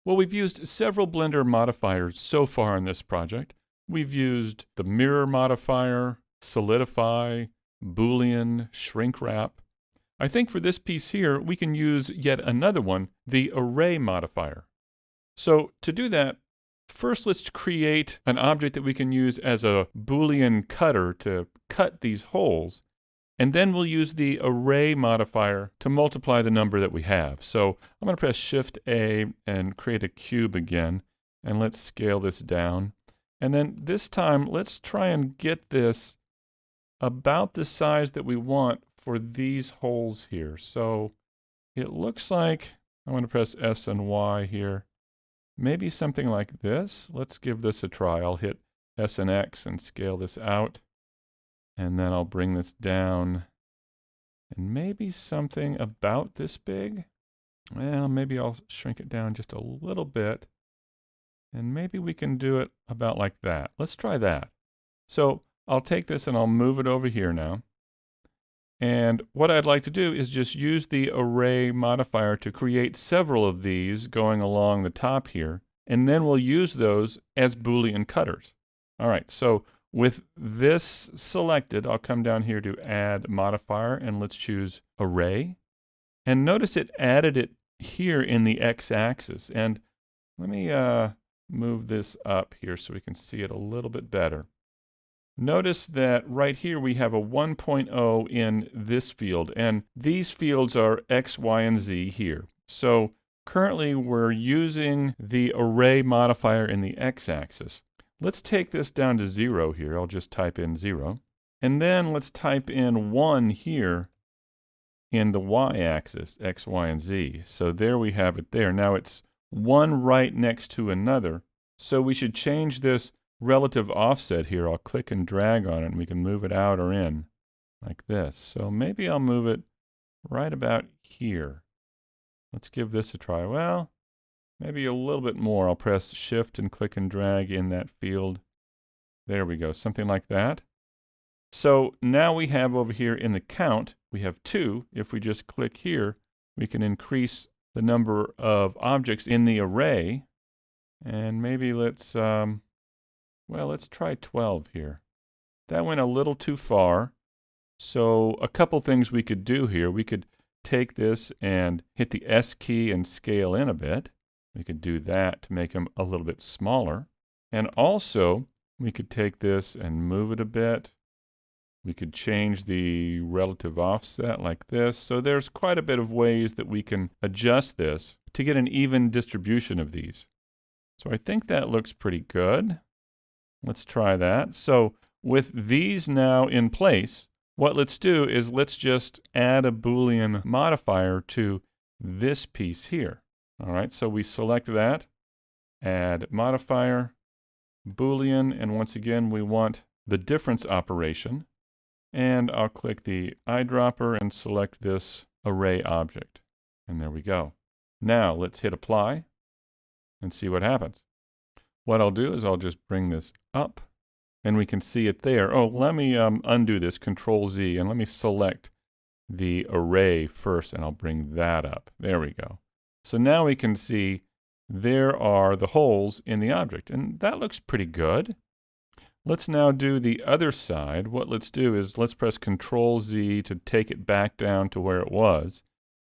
Well, we've used several Blender modifiers so far in this project. We've used the mirror modifier, solidify, Boolean, shrink wrap. I think for this piece here, we can use yet another one, the array modifier. So to do that, first let's create an object that we can use as a Boolean cutter to cut these holes. And then we'll use the array modifier to multiply the number that we have. So I'm going to press Shift A and create a cube again. And let's scale this down. And then this time, let's try and get this about the size that we want for these holes here. So it looks like I want to press S and Y here. Maybe something like this. Let's give this a try. I'll hit S and X and scale this out. And then I'll bring this down. And maybe something about this big. Well, maybe I'll shrink it down just a little bit. And maybe we can do it about like that. Let's try that. So I'll take this and I'll move it over here now. And what I'd like to do is just use the array modifier to create several of these going along the top here. And then we'll use those as Boolean cutters. All right, so with this selected, I'll come down here to add modifier and let's choose array. And notice it added it here in the x-axis. And let me move this up here so we can see it a little bit better. Notice that right here we have a 1.0 in this field, and these fields are X, Y, and Z here. So currently we're using the array modifier in the x-axis. Let's take this down to 0 here. I'll just type in 0. And then let's type in 1 here in the y-axis, X, Y, and Z. So there we have it there. Now it's one right next to another. So we should change this relative offset here. I'll click and drag on it and we can move it out or in like this. So maybe I'll move it right about here. Let's give this a try. Well, maybe a little bit more. I'll press Shift and click and drag in that field. There we go, something like that. So now we have over here in the count, we have 2. If we just click here, we can increase the number of objects in the array. And maybe let's well, let's try 12 here. That went a little too far. So a couple things we could do here. We could take this and hit the S key and scale in a bit. We could do that to make them a little bit smaller. And also, we could take this and move it a bit. We could change the relative offset like this. So there's quite a bit of ways that we can adjust this to get an even distribution of these. So I think that looks pretty good. Let's try that. So with these now in place, what let's do is let's just add a Boolean modifier to this piece here. All right, so we select that, add modifier, Boolean, and once again we want the difference operation. And I'll click the eyedropper and select this array object. And there we go. Now let's hit apply and see what happens. What I'll do is I'll just bring this up and we can see it there. Oh, let me undo this, Control Z, and let me select the array first and I'll bring that up. There we go. So now we can see there are the holes in the object and that looks pretty good. Let's now do the other side. What let's do is let's press Control Z to take it back down to where it was.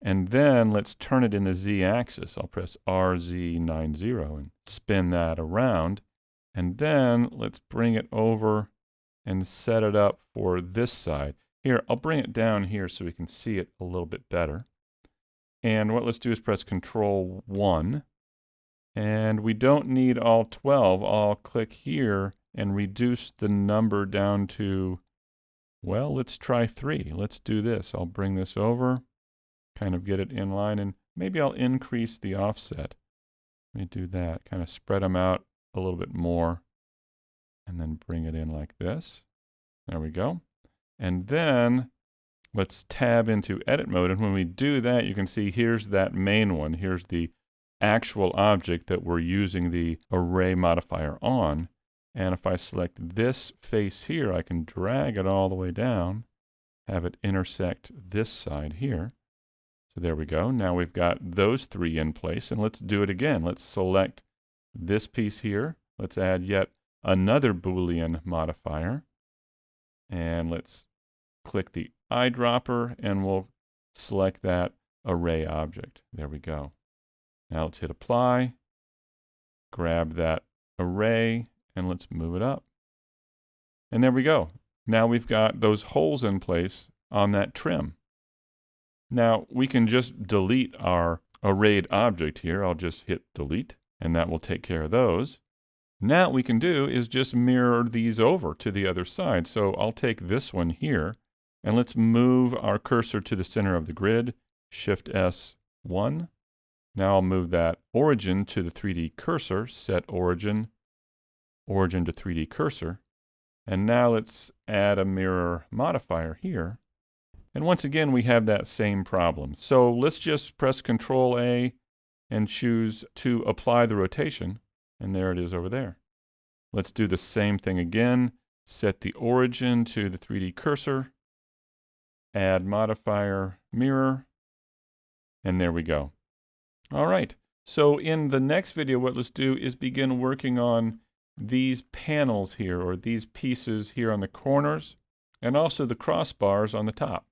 And then let's turn it in the Z-axis. I'll press RZ90 and spin that around. And then let's bring it over and set it up for this side. Here, I'll bring it down here so we can see it a little bit better. And what let's do is press Control 1. And we don't need all 12. I'll click here and reduce the number down to, well, let's try 3. Let's do this. I'll bring this over, kind of get it in line, and maybe I'll increase the offset. Let me do that, kind of spread them out a little bit more, and then bring it in like this. There we go. And then let's tab into edit mode, and when we do that, you can see here's that main one. Here's the actual object that we're using the array modifier on. And if I select this face here, I can drag it all the way down, have it intersect this side here. So there we go. Now we've got those three in place, and let's do it again. Let's select this piece here. Let's add yet another Boolean modifier. And let's click the eyedropper, and we'll select that array object. There we go. Now let's hit apply, grab that array, and let's move it up. And there we go. Now we've got those holes in place on that trim. Now we can just delete our arrayed object here. I'll just hit delete, and that will take care of those. Now what we can do is just mirror these over to the other side. So I'll take this one here, and let's move our cursor to the center of the grid, Shift S1. Now I'll move that origin to the 3D cursor, set origin to 3D cursor. And now let's add a mirror modifier here. And once again, we have that same problem. So let's just press Control A and choose to apply the rotation. And there it is over there. Let's do the same thing again. Set the origin to the 3D cursor, add modifier mirror, and there we go. All right. So in the next video, what let's do is begin working on these panels here, or these pieces here on the corners, and also the crossbars on the top.